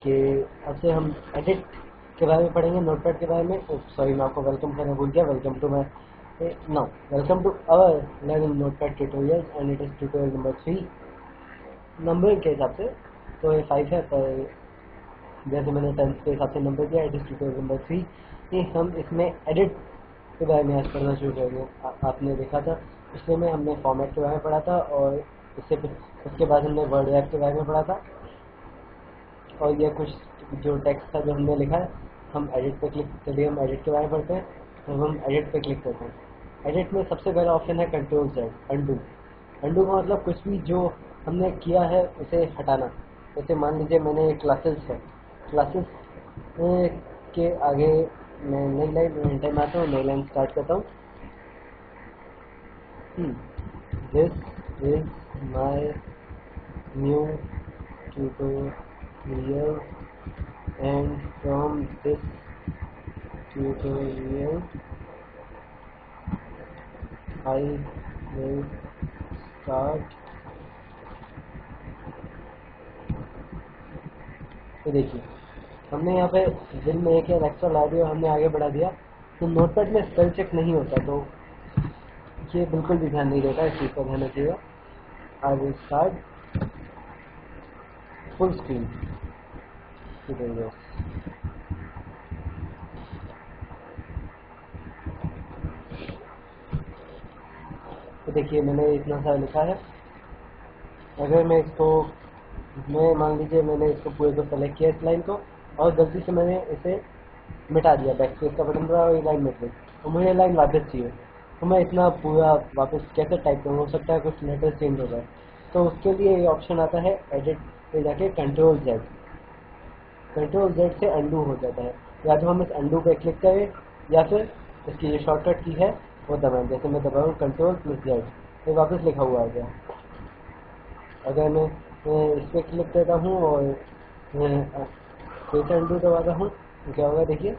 कि अब से हम एडिट के बारे में पढ़ेंगे, नोटपैड के बारे में। सॉरी, मैं आपको वेलकम करना भूल गया। Welcome to my now welcome to our learning notepad tutorial and it is tutorial number 3। Number के हिसाब से तो ये 5 है, पर जैसे मैंने 10th के हिसाब से नंबर दिया, इट इज़ ट्यूटोरियल नंबर 3। कि हम इसमें एडिट के बारे में आज पढ़ना शुरू करेंगे। आपने देखा था पिछले में हमने फॉर्मेट के बारे में पढ़ा था, और उसके बाद हमने वर्ड रैप के बारे में पढ़ा था। और ये कुछ जो टेक्स्ट था जो हमने लिखा है, हम एडिट पे क्लिक, चलिए हम एडिट के बारे में पढ़ते हैं। तो हम एडिट पे क्लिक करते हैं। एडिट में सबसे पहला ऑप्शन है कंट्रोल Z, अंडू। अंडू का मतलब कुछ भी जो हमने किया है उसे हटाना। जैसे मान लीजिए मैंने क्लासेस है, क्लासेस के आगे मैं नई लाइन टाइम आता हूँ, नई लाइन स्टार्ट करता हूँ। This is my new tutorial, and from this tutorial I will start। तो देखिए हमने यहाँ पे दिन में एक एक्स्ट्रा ला दिया और हमने आगे बढ़ा दिया। तो नोटपैड में स्पेल चेक नहीं होता, तो ये बिल्कुल भी ध्यान नहीं देता, इस चीज़ का ध्यान रखिएगा। I will start full screen tutorial. तो देखिए मैंने इतना सारा लिखा है। अगर मैं मान लीजिए मैंने इसको पूरे को सेलेक्ट किया इस लाइन को, और गलती से मैंने इसे मिटा दिया, बैक स्पेस का बटन दबाया और ये लाइन मिट गई, तो मुझे लाइन वापस चाहिए। तो मैं इतना पूरा वापस कैसे टाइप करूँ? हो सकता है कुछ लेटर चेंज हो जाए। तो उसके लिए ये ऑप्शन आता है एडिट पे जाके कंट्रोल Z। कंट्रोल Z से अंडू हो जाता है। या तो हम इस अंडू पे क्लिक करें, या फिर इसकी जो शॉर्टकट की है वो दबाएं। जैसे मैं दबाऊँ कंट्रोल प्लस Z, तो वापस लिखा हुआ आ गया। अगर मैं इस पर क्लिक करता हूँ और फिर से अंडू दबाता हूँ, तो क्या होगा देखिए।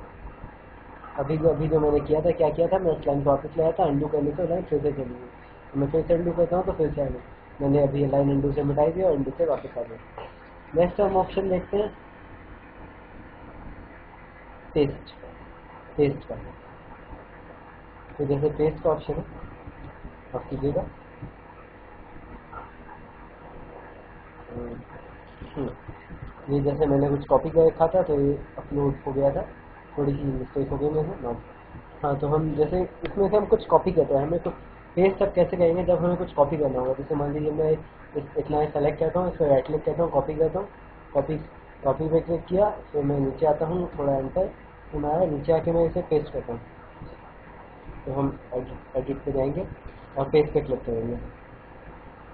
अभी जो मैंने किया था, क्या किया था, मैं उस लाइन को वापस लाया था, अंडू करने से लाइन फिर से चली गई। तो मैं फिर से अंडू करता हूँ तो फिर से आ गई। मैंने अभी लाइन अंडू से मिटाई दी और अंडू से वापस आ गई। नेक्स्ट हम ऑप्शन देखते हैं पेस्ट। पेस्ट का, तो जैसे पेस्ट का ऑप्शन है, आप कीजिएगा। ये जैसे मैंने कुछ कॉपी कर रखा था, तो ये अपलोड हो गया था, थोड़ी सी मिस्टेक हो गई मेरे से। हाँ, तो हम जैसे इसमें से हम कुछ कॉपी करते हैं, हमें तो पेस्ट तक कैसे करेंगे जब हमें कुछ कॉपी करना होगा। जैसे मान लीजिए मैं इतना सेलेक्ट करता हूँ, इस पर राइट क्लिक करता हूँ, कॉपी करता हूँ, कॉपी कॉपी पे क्लिक किया, फिर मैं नीचे आता हूँ, थोड़ा एंटर, तो मैं आया नीचे आके मैं इसे पेस्ट करता हूँ। तो हम एडिट पे जाएंगे और पेस्ट पे क्लिक करेंगे।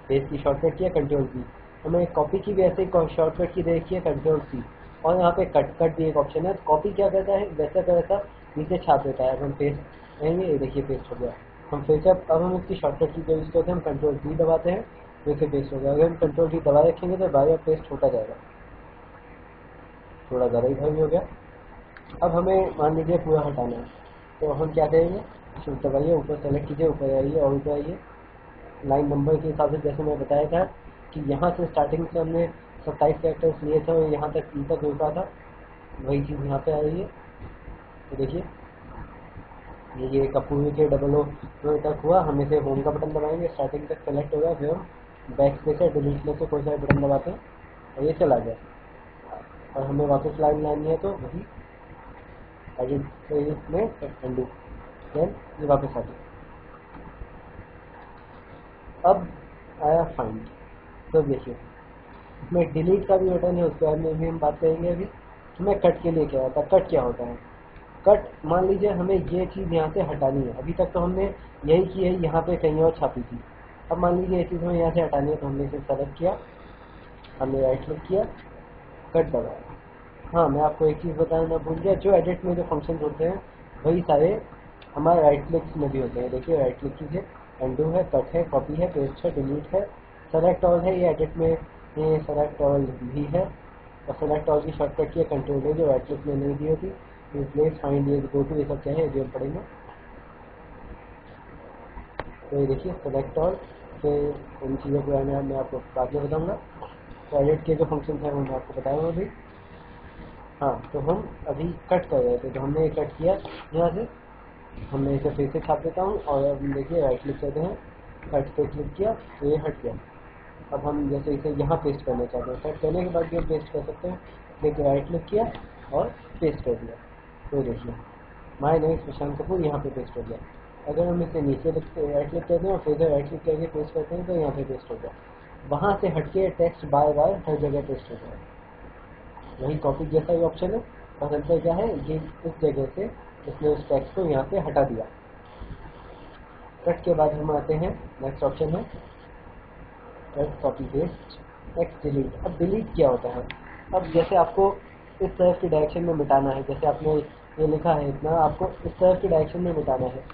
पेस्ट की शॉर्टकट की है कंट्रोल की। हमें कॉपी की भी ऐसे ही शॉर्टकट की देखिए कंट्रोल सी। और यहाँ पे कट भी एक ऑप्शन है। तो कॉपी क्या करता है, वैसा का वैसा नीचे छाप देता है। अब हम पेस्ट करेंगे, ये देखिए पेस्ट हो गया। हम फिर से अब हम इसकी शॉर्टकट की जो यूज़ करते हैं, हम कंट्रोल सी दबाते हैं, फिर से पेस्ट हो गया। अगर हम कंट्रोल सी दबा रखेंगे तो बार बार पेस्ट होता जाएगा। थोड़ा ज़्यादा ही भारी हो गया। अब हमें मान लीजिए पूरा हटाना है, तो हम क्या करेंगे, शिफ्ट दबाइए, ऊपर सेलेक्ट कीजिए, ऊपर आइए और ऊपर आइए। लाइन नंबर के हिसाब से जैसे मैं बताया था कि यहाँ से स्टार्टिंग से हमने 27 कैरेक्टर्स लिए थे और यहाँ तक ई तक रुका था, वही चीज़ यहाँ पे आ रही है। तो देखिए ये कपूर के डबल ओ तक हुआ। हम इसे होम का बटन दबाएंगे, स्टार्टिंग तक सेलेक्ट होगा, फिर हम बैक स्पेस या डिलीट में से कोई सा बटन दबाते हैं और ये चला गया। और हमें वापस लाइन लानी है तो वही एडिट में अंडू, देन ये वापस आ गया। अब आया फाइंड। तो देखिए इसमें डिलीट का भी बटन है, उसके बारे में भी हम बात करेंगे अभी। तो मैं कट के लिए क्या होता है, कट क्या होता है। कट, मान लीजिए हमें ये चीज़ यहाँ से हटानी है। अभी तक तो हमने यही की है, यहाँ पे कहीं और छापी थी। अब मान लीजिए ये चीज़ हमें यहाँ से हटानी है, तो हमने इसे सेलेक्ट किया, हमने राइट क्लिक किया, कट दबाया। हाँ, मैं आपको एक चीज़ बताना भूल गया, जो एडिट में जो फंक्शन होते हैं वही सारे हमारे राइट क्लिक्स में भी होते हैं। देखिए राइट क्लिक कीजिए, अंडू है, कट है, कॉपी है, पेस्ट है, डिलीट है, सेलेक्ट ऑल है, ये एडिट में ये सेलेक्ट ऑल भी है। और सेलेक्ट ऑल की शॉर्टकट की कंट्रोल है, जो राइट क्लिक में नहीं दी होती। रिप्लेस, फाइंड, ये गो टू, ये सब क्या है, जो हम पढ़ेंगे। तो ये देखिए सेलेक्ट ऑल, फिर इन चीज़ों के बारे में मैं आपको बाद में बताऊँगा। तो एडिट के जो फंक्शन है वो मैं आपको बताऊँगा अभी। हाँ, तो हम अभी कट कर रहे थे, तो हमने ये कट किया यहाँ से। हमने इसे फिर से छाप देता हूँ और अब देखिए राइट क्लिक करते हैं, कट पे क्लिक किया तो ये हट गया। अब हम जैसे इसे यहाँ पेस्ट करना चाहते हैं, कट करने के बाद भी हम पेस्ट कर सकते हैं। देखिए राइट क्लिक किया और पेस्ट कर दिया, तो देखिए माय नेम इज प्रशांत कपूर यहाँ पे पेस्ट हो गया। अगर हम इसे नीचे राइट क्लिक करते हैं और फिर से राइट क्लिक करके पेस्ट करते हैं तो यहाँ पे पेस्ट हो गया। वहाँ से हटके टेक्स्ट बार बार हर जगह पेस्ट हो गया। वही कॉपी जैसा ही ऑप्शन है, बस अंतर क्या है, ये इस जगह से इसने उस टेक्स्ट को यहाँ से हटा दिया। कट के बाद हम आते हैं, नेक्स्ट ऑप्शन है cut copy paste text delete. अब डिलीट क्या होता है, अब जैसे आपको इस तरफ की डायरेक्शन में मिटाना है, जैसे आपने ये लिखा है इतना, आपको इस तरफ की डायरेक्शन में मिटाना है,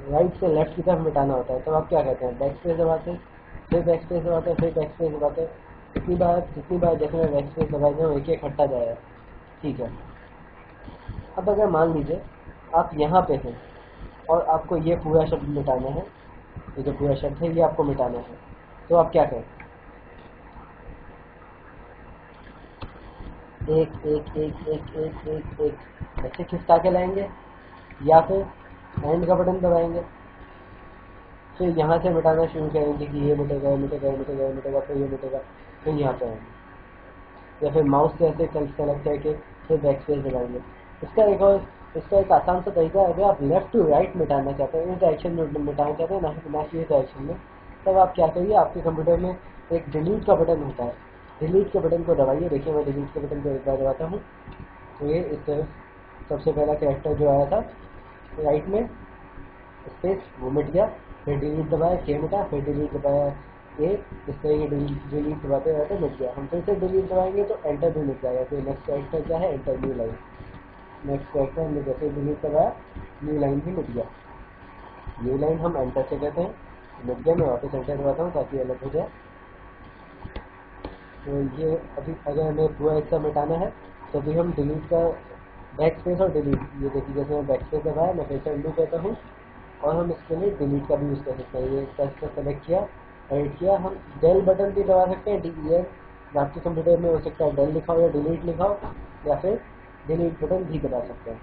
राइट से लेफ्ट की तरफ मिटाना होता है। तब आप क्या करते हैं, बैक स्पेस दबाते हैं, फिर बैक स्पेस दबाते हैं, फिर बैक स्पेस दबाते हैं। जितनी बार जैसे मैं बैक स्पेस दबाई जाऊँ एक एक हटता जाएगा। ठीक है, अब अगर मान लीजिए आप यहाँ पे हैं और आपको ये पूरा शब्द मिटाना है, ये जो पूरा शब्द है ये आपको मिटाना है, तो आप क्या करें, एक एक एक एक एक एक एक ऐसे खिसका के लाएंगे, या फिर एंड का बटन दबाएंगे, फिर यहाँ से मिटाना शुरू करेंगे कि ये मिटेगा, ये मिटेगा, ये मिटेगा, ये मिटेगा, फिर ये मिटेगा, फिर यहाँ पे आएंगे, या फिर माउस से ऐसे सेलेक्ट करके फिर बैक स्पेस दबाएंगे। इसका एक आसान सा तरीका है, अगर आप लेफ्ट टू राइट मिटाना चाहते हैं, इस डायरेक्शन में मिटाना चाहते हैं, ना कि इस डायरेक्शन में, तब आप क्या करिए, आपके कंप्यूटर में एक डिलीट का बटन होता है, डिलीट के बटन को दबाइए। देखिए मैं डिलीट के बटन को एक बार दबाता हूँ तो ये इस तरफ सबसे पहला कैरेक्टर जो आया था राइट में स्पेस वो मिट गया, फिर डिलीट दबाया के मिटा, फिर डिलीट दबाया ए, इस तरह की डिलीट दबाते रहते मिट गया। हम फिर से डिलीट दबाएंगे तो एंटर भी मिट जाएगा। फिर नेक्स्ट कैरेक्टर क्या है, enter new line, next character हमने जैसे डिलीट दबाया न्यू लाइन भी मिट गया। न्यू लाइन हम एंटर से कहते हैं, मिट गया। मैं वापस एंटर दबाता हूँ ताकि अलग हो जाए। तो ये अभी अगर हमें पूरा हिस्सा मिटाना है तो अभी हम डिलीट का बैक स्पेस और डिलीट, ये देखिए जैसे मैं बैक स्पेस दबाया, मैं फिर से अनडू कहता हूँ और हम इसके लिए डिलीट का भी यूज़ कर सकते हैं। ये इसका सेलेक्ट किया, एडिट किया, हम डेल बटन भी दबा सकते हैं, DEL। आपके कंप्यूटर में हो सकता है डेल लिखा हो या डिलीट लिखा हो, या फिर डिलीट बटन भी दबा सकते हैं।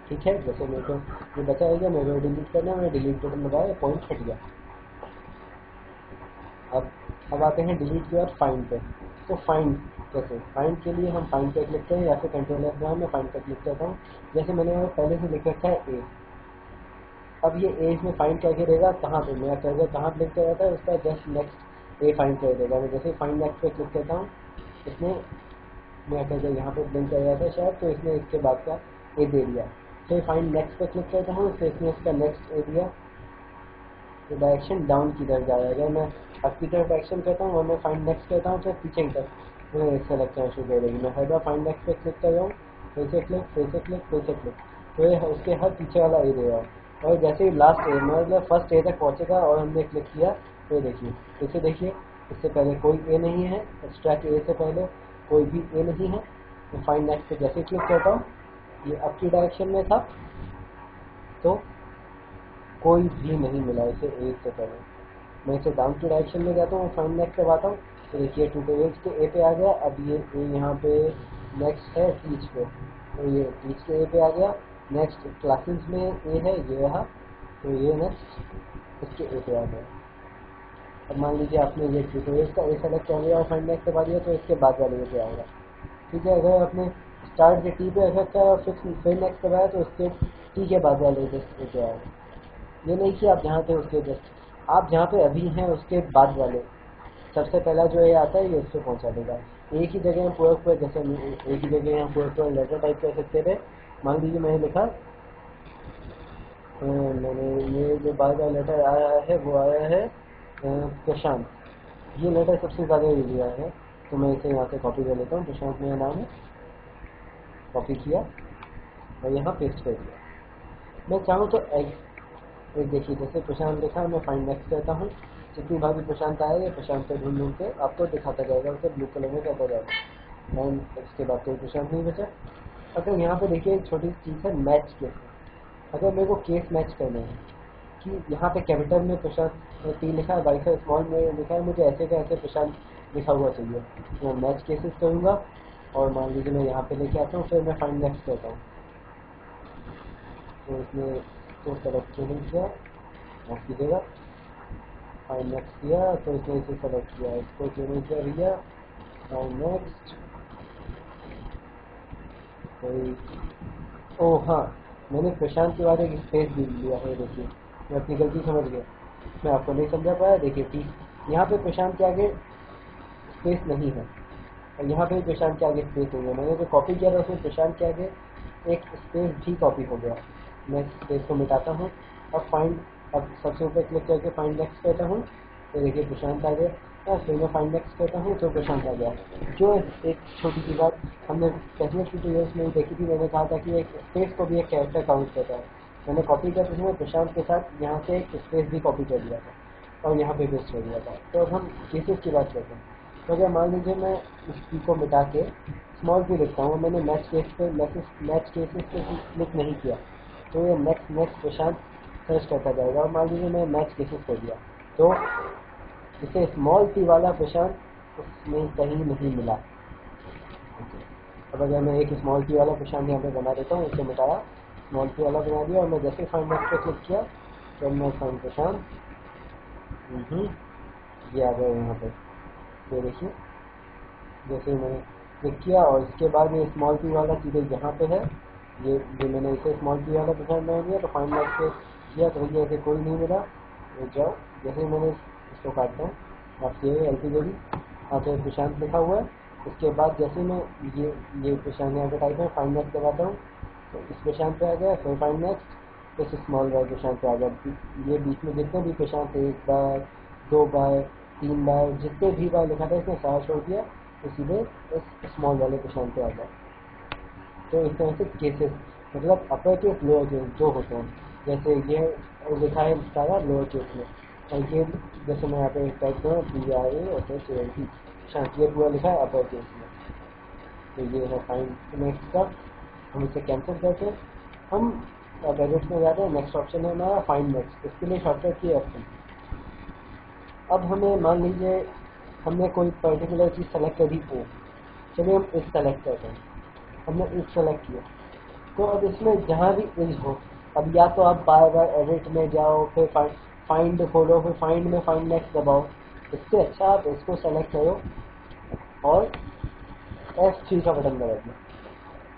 ठीक है, जैसे मेरे को ये बचा है क्या, मेरे को डिलीट करना है, मैं डिलीट बटन दबाया, पॉइंट हट गया। अब आते हैं डिलीट के बाद फाइंड पे। तो फाइंड कैसे, फाइंड के लिए हम फाइंड पे क्लिक करें या फिर कंट्रोल F दबाएं। मैं फाइंड पे क्लिक करता हूँ, जैसे मैंने पहले से लिख रखा है ए। अब ये ए इसमें फाइंड करके देगा कहाँ पे, मेरा कर्सर कहाँ ब्लिंक कर जाता है, उसका जस्ट नेक्स्ट ए फाइंड कर देगा। मैं जैसे फाइंड नेक्स्ट पे क्लिक करता हूँ, इसमें मेरा कर्सर यहाँ पे ब्लिंक कर जाता है शायद, तो इसने इसके बाद का ए दे दिया। फिर फाइंड नेक्स्ट पे क्लिक करता हूँ, फिर इसने इसका नेक्स्ट ए दिया। तो डायरेक्शन डाउन की तरफ जा रहा है। अगर मैं अप की तरफ डायरेक्शन करता हूँ और मैं फाइंड नेक्स्ट करता हूँ तो पीछे की तरफ मुझे सेलेक्ट करना शुरू कर देगी। मैं हर बार फाइंड नेक्स्ट पे क्लिक कर रहा हूँ, फिर से क्लिक, फिर से क्लिक, फिर से क्लिक, तो ये उसके हर पीछे वाला ए दे रहा है। और जैसे ही लास्ट ए मतलब फर्स्ट ए तक पहुँचेगा और हमने क्लिक किया तो देखिए, इसे देखिए, इससे पहले कोई ए नहीं है, एक्सट्रैक्ट ए से पहले कोई भी ए नहीं है। मैं फाइंड नेक्स्ट पे जैसे क्लिक करता हूँ, ये अप की डायरेक्शन में था तो कोई भी नहीं मिला इसे ए से पहले। मैं इसे डाउन की डायरेक्शन में जाता हूँ, फाइंड नेक्स्ट करवाता हूँ, तो देखिए ट्यूटोरियल्स के ए पे आ गया। अब ये ए यहाँ पे नेक्स्ट है टीच पे, तो ये टीच के ए पे आ गया। नेक्स्ट क्लासेस में ए है, ये रहा, तो ये नेक्स्ट इसके ए पे आ गया। अब मान लीजिए आपने ये ट्यूटोरियल्स का ए सेलेक्ट कर लिया और फाइंड नेक्स्ट करवा दिया, तो इसके बाद वाले ए पे आएगा। ठीक है, अगर आपने स्टार्ट के टी पे रखा और फिर नेक्स्ट करवाया तो इसके टी के बाद वाले ए पे आएगा। ये नहीं कि आप जहाँ थे उसके जस्ट, आप जहाँ पे अभी हैं उसके बाद वाले सबसे पहला जो ये आता है ये उससे पहुँचा देगा। एक ही जगह पूरा पूरा, जैसे एक ही जगह यहाँ पूरा पूरा लेटर टाइप कर सकते थे। मान लीजिए मैंने लिखा, मैंने ये जो बार बार लेटर आया है वो आया है प्रशांत, ये लेटर सबसे ज़्यादा यूज आया है, तो मैं इसे यहाँ से कॉपी कर लेता हूँ। प्रशांत मेरा नाम है, कॉपी किया और यहाँ पेस्ट कर दिया। मैं चाहूँ तो एक देखिए जैसे प्रशांत लिखा, मैं फाइंड नेक्स्ट करता हूँ, जितनी बार भी प्रशांत आएगा प्रशांत को ढूंढ ढूंढ के आपको दिखाता जाएगा, उसे ब्लू कलर में करता जाएगा। एंड इसके बाद कोई प्रशांत नहीं बचा। अगर यहाँ पे देखिए एक छोटी चीज़ है मैच केस। अगर मेरे को केस मैच करना है कि यहाँ पे कैपिटल में प्रशांत टी लिखा है, बाइक स्मॉल में लिखा है, मुझे ऐसे का ऐसे प्रशांत लिखा हुआ चाहिए, तो मैं मैच केसेस करूँगा। और मान लीजिए मैं यहाँ पे लेके आता हूँ, फिर मैं फाइंड नेक्स्ट करता हूँ। तो इसने तो सेलेक्ट क्यों नहीं किया, माफ कीजिएगा, फाइंड नेक्स्ट किया तो इसने इसे सेलेक्ट किया, इसको क्यों नहीं किया भैया, फाइंड नेक्स्ट। ओ हाँ, मैंने प्रशांत के बाद एक स्पेस भी लिया है, देखिए मैं अपनी गलती समझ गया, मैं आपको नहीं समझा पाया। देखिए ठीक यहाँ पे प्रशांत के आगे स्पेस नहीं है, और यहाँ पे प्रशांत के आगे स्पेस हो गया। मैंने जो कॉपी किया था उसमें प्रशांत के आगे एक स्पेस भी कॉपी हो गया। मैं स्पेस को मिटाता हूँ, अब सबसे ऊपर क्लिक करके फाइंड नेक्स्ट करता हूँ, तो देखिए प्रशांत आ गया। फिर मैं फाइंड नेक्स्ट करता हूँ तो प्रशांत आ गया। जो एक छोटी सी बात हमने पहले ट्यूटोरियल्स में देखी थी, मैंने कहा था कि एक स्पेस को भी एक कैरेक्टर काउंट करता है। मैंने कॉपी किया तो उसमें प्रशांत के साथ यहाँ से एक स्पेस भी कॉपी कर दिया था और यहाँ पे पेस्ट कर दिया था। तो अब हम केसेस की बात करते हैं। तो अगर मान लीजिए मैं इस की को मिटा के स्मॉल पी लिखता हूँ, मैंने मैच केसेस पे क्लिक नहीं किया, तो ये नेक्स्ट प्रशांत सर्च करता जाएगा। और मान लीजिए मैं मैच केसेस कर दिया, तो इसे स्मॉल पी वाला प्रशांत उसमें कहीं नहीं मिला। अब अगर मैं एक स्मॉल पी वाला प्रशांत यहाँ पे बना देता हूँ, इसे मिटाया, स्मॉल पी वाला बना दिया, और मैं जैसे फाइंड नेक्स्ट पे क्लिक किया तो मैं फाइंड प्रशांत ये आ गया यहाँ पे। ये देखिए जैसे मैंने क्लिक किया और इसके बाद ये स्मॉल पी वाला सीधे यहाँ पे है। ये मैंने इसे स्मॉल पी वाला प्रशांत बना दिया, तो फाइंड नेक्स्ट पे किया तो भैया ऐसे कोई नहीं मिला। तो जाओ, जैसे मैंने इसको काटता हूँ, आप ये एलपीजेडी हाँ तो प्रशांत लिखा हुआ है। उसके बाद जैसे मैं ये प्रशांत यहाँ पे टाइप है, फाइंड नेक्स्ट दबाता हूँ तो इस प्रशांत पे आ गया, फिर फाइंड नेक्स्ट इस स्मॉल वाले प्रशांत पे आ गया। ये बीच में जितने भी प्रशांत एक बार, दो बार, तीन बार, जितने भी बार लिखा था इसने सारा छोड़ दिया, तो सीधे इस स्मॉल वाले प्रशांत पे आ गया। तो इस तरह से केसेस मतलब अपर केस लोअर केस जो होते हैं, जैसे ये लिखा है सारा लोअर केस में, और ये जैसे मैं यहाँ पे टाइप करूँ PRASHANT, शांत, ये पूरा लिखा है अपर केस में। तो ये है फाइंड नेक्स्ट का, हम इसे कैंसिल करके हम अब एडिट में जाते हैं। नेक्स्ट ऑप्शन है हमारा फाइंड नेक्स्ट, इसके लिए शॉर्टकट की ऑप्शन। अब हमें मान लीजिए हमने कोई पर्टिकुलर चीज़ सेलेक्ट करी हो, चलिए हम इस सेलेक्ट करते हैं, हमने इस सेलेक्ट किया, तो अब इसमें जहाँ भी इज हो, अब या तो आप बार बार एडिट में जाओ, फिर फाइंड खोलो, फिर फाइंड में फाइंड नेक्स्ट दबाओ, इससे अच्छा आप इसको सेलेक्ट करो और F3 का बटन दबा दिया।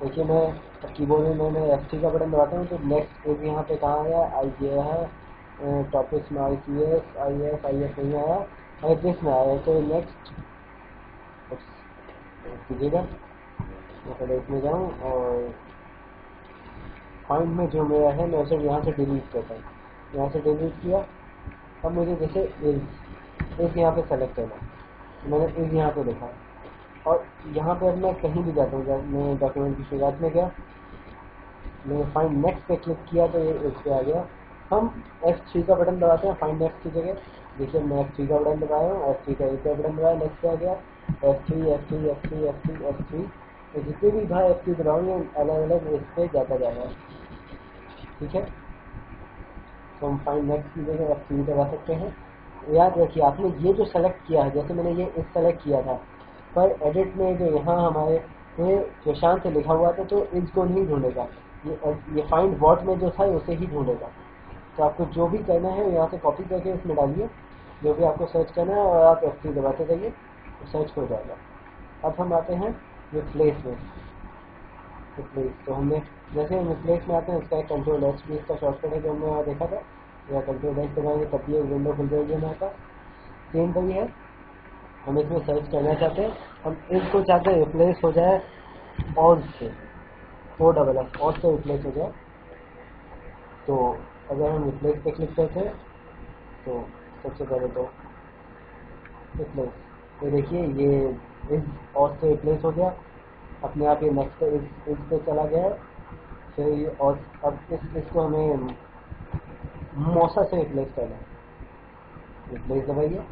देखिए मैं कीबोर्ड में मैं F3 का बटन दबाता हूँ तो नेक्स्ट इज यहाँ पे कहाँ आया, आई गया है टॉपिक्स में ICS IF नहीं आया, और दिस में आया, तो नेक्स्ट कीजिएगा। मैं पहले इसमें जाऊँ और फाइंड में जो मेरा है मैं उसे यहाँ से डिलीट करता हूँ, यहाँ से डिलीट किया। अब मुझे जैसे इज यहाँ पे सेलेक्ट करना है, मैंने इज यहाँ पे लिखा, और यहाँ पे अब मैं कहीं भी जाता हूँ, मैं डॉक्यूमेंट की शुरुआत में गया, मैंने फाइंड नेक्स्ट पे क्लिक किया तो ये इस पे आ गया। हम F3 का बटन दबाते हैं फाइंड नेक्स्ट की जगह, देखिए मैं F3 का बटन दबाया हूँ, F3 का एक बटन दबाया, नेक्स्ट पे आ गया F3 तो जितने भी भाई F3 दबाओगे अलग अलग इस पे जाता जा रहा है, ठीक है। तो हम फाइंड नेक्स्ट की जगह F3 दबा सकते हैं। याद रखिए आपने ये जो सेलेक्ट किया है, जैसे मैंने ये इस सेलेक्ट किया था, पर एडिट में जो यहाँ हमारे प्रशांत से लिखा हुआ था तो इज को नहीं ढूंढेगा, ये फाइंड वॉट में जो था उसे ही ढूंढेगा। तो आपको जो भी करना है यहाँ से कॉपी करके इसमें डालिए, जो भी आपको सर्च करना है, और आप F3 दबाते जाइए तो सर्च हो जाएगा। अब हम आते हैं रिप्लेस में। रिप्लेस तो हमने जैसे हम रिप्लेस में आते हैं, उसका Ctrl+H भी इसका शॉर्टकट है जो हमने वहाँ देखा था, या Ctrl+H दबाएंगे तब भी एक विंडो खुल जाएगी हमारे पास। सेम वही है, हम इसमें सर्च करना चाहते हैं, हम इसको चाहते हैं रिप्लेस हो जाए ऑल से, OSS ऑल से रिप्लेस हो जाए। तो अगर हम रिप्लेस पे क्लिक करते हैं तो सबसे पहले तो रिप्लेस, ये देखिए ये इस ऑल से रिप्लेस हो गया, अपने आप ये नेक्स्ट इस पे चला गया है। फिर ये और अब इसको हमें मौसा से रिप्लेस करना है, रिप्लेस दबाइए,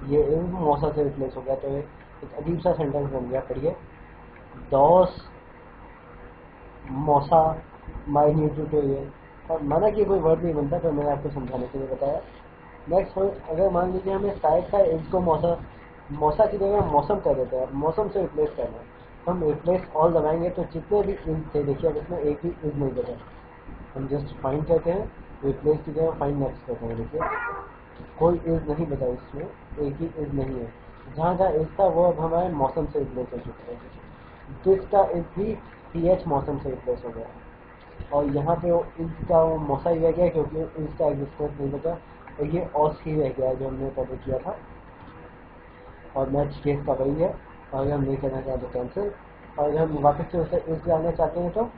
ये इस मौसा से रिप्लेस हो गया। तो एक अजीब सा सेंटेंस बन गया, पढ़िए, दोस मौसा माई न्यू ट्यूटोरियल, और माना कि कोई वर्ड नहीं बनता, तो मैंने आपको समझाने के लिए बताया। नेक्स्ट अगर मान लीजिए हमें शायद का एज को मौसा की जगह मौसम कर देते हैं, मौसम से रिप्लेस करना है, हम रिप्लेस ऑल दबाएंगे तो जितने भी इज थे, देखिए अब इसमें एक भी इज नहीं बचा। हम जस्ट फाइंड कहते हैं, रिप्लेस की जगह फाइंड नेक्स्ट कहते हैं। देखिए कोई इज नहीं बचा इसमें, एक ही इज नहीं है। जहाँ जहाँ इज था वो अब हमारे मौसम से रिप्लेस हो चुका है। दिस का इज भी th मौसम से रिप्लेस हो गया। और यहाँ पे वो इसका वो मौसा ही रह गया क्योंकि इसका एग्जिस्टेंस नहीं बचा, और ये ऑस ही रह गया जो हमने पहले किया था। और मैच केस का वही है, और अगर हम नहीं करना चाहते तो कैंसिल। और अगर हम वापस से उसे इस लाना चाहते हैं तो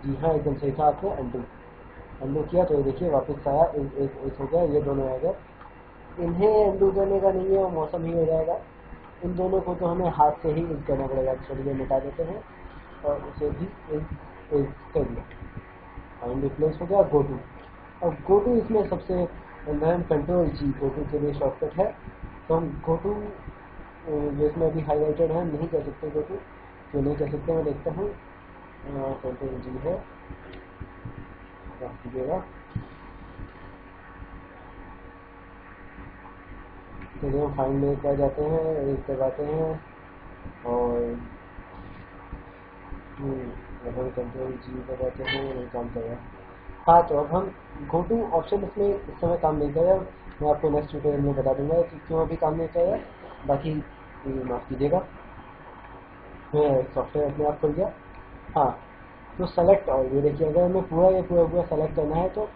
जी हाँ, एकदम सही था आपने, अंडू किया तो ये देखिए वापस आया, इस हो गया, ये दोनों आ गए। इन्हें अंडू करने का नहीं है, वो मौसम ही हो जाएगा। इन दोनों को तो हमें हाथ से ही इज करना पड़ेगा। चलिए मिटा देते हैं और उसे भी इज कर दिया। फाइंड रिप्लेस हो गया, गो टू। और गो टू इसमें सबसे हम कंट्रोल जी गो टू के लिए शॉर्टकट है। तो हम गो टू जिसमें अभी हाईलाइटेड है नहीं कर सकते, गो टू क्यों नहीं कर सकते, मैं देखता हूँ। कंट्रोल जी है, माफ कीजिएगा। चलिए हम फाइंड में एक बार जाते हैं, एक करवाते हैं और कंट्रोल जी करवाते हैं, नहीं काम कर रहा। हाँ, तो अब हम गो टू ऑप्शन इसमें इस समय काम नहीं कर रहा। मैं आपको नेक्स्ट ट्यूटोरियल में बता दूंगा कि क्यों अभी काम नहीं कर रहा। बाकी माफ़ कीजिएगा, मैं सॉफ्टवेयर अपने आप खुल गया। हाँ, तो सेलेक्ट ऑल, ये देखिए अगर हमें पूरा सेलेक्ट करना है तो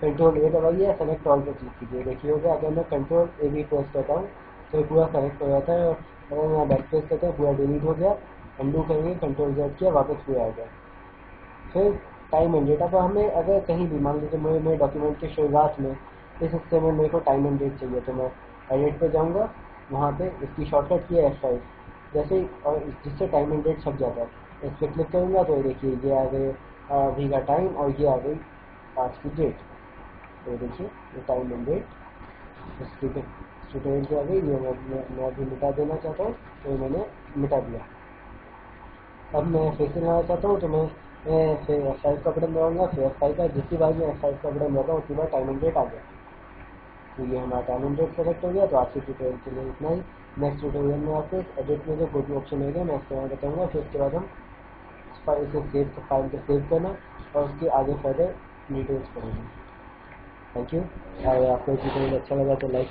कंट्रोल ए दबाइए, सेलेक्ट ऑल पर क्लिक कीजिए। देखिए होगा अगर मैं कंट्रोल ए भी प्रेस करता हूँ तो ये पूरा सेलेक्ट हो जाता है। और अगर मैं बैक प्रेस करता हूँ पूरा डिलीट हो गया। अंडू करेंगे, कंट्रोल जेड किया, वापस पूरा आ गया। फिर टाइम एंड डेट। अब हमें अगर कहीं भी मान लीजिए मेरे डॉक्यूमेंट की शुरुआत में इस हिस्से में मेरे को टाइम एंड डेट चाहिए तो मैं एडिट पे जाऊँगा, वहाँ पे इसकी शॉर्टकट की है F5 जैसे ही, और जिससे टाइम एंड डेट छप जाता है। इस पर क्लिक करूँगा तो देखिए ये आ गए अभी का टाइम और ये आ गई आज की डेट। तो देखिए ये टाइम एंड डेट इसकी ट्यूटोरियल की आ गई। ये मैं अभी मिटा देना चाहता हूँ तो मैंने मिटा दिया। अब मैं फिर से लगाना चाहता हूँ तो मैं फिर F5 का बटन दबाऊंगा, फिर F5 का, जितनी बार मैं F5 का बटन दबाता हूँ उतनी बार टाइम एंड डेट आ गया। तो ये हमारा टाइम एंड डेट सेलेक्ट हो गया। तो आज के ट्यूटोरियल के लिए इतना ही। नेक्स्ट ट्यूटोरियल में आपको एडिट में जो गो टू ऑप्शन रहेगा मैं इसके बारे में बताऊँगा। फिर उसके बाद हम फाइल से फाइल को सेव करना और उसके आगे फर्दर डिटेल्स पढ़ेंगे। Thank you. अगर आपको ट्यूटोरियल अच्छा लगा तो लाइक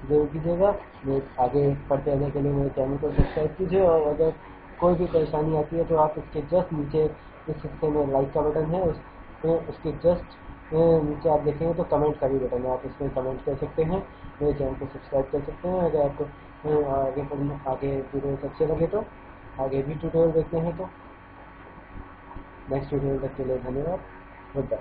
जरूर कीजिएगा। मैं आगे पढ़ते रहने के लिए मेरे चैनल को सब्सक्राइब कीजिए। और अगर कोई भी परेशानी आती है तो आप इसके जस्ट नीचे इस हिस्से में लाइक का बटन है, उसके जस्ट नीचे आप देखेंगे तो कमेंट का भी बटन है, आप इसमें कमेंट कर सकते हैं, मेरे चैनल को सब्सक्राइब कर सकते हैं। अगर आपको आगे ट्यूटोरियल अच्छे लगे तो आगे भी ट्यूटोरियल देखते हैं। तो नेक्स्ट ट्यूटोरियल तक के लिए धन्यवाद। Good bye.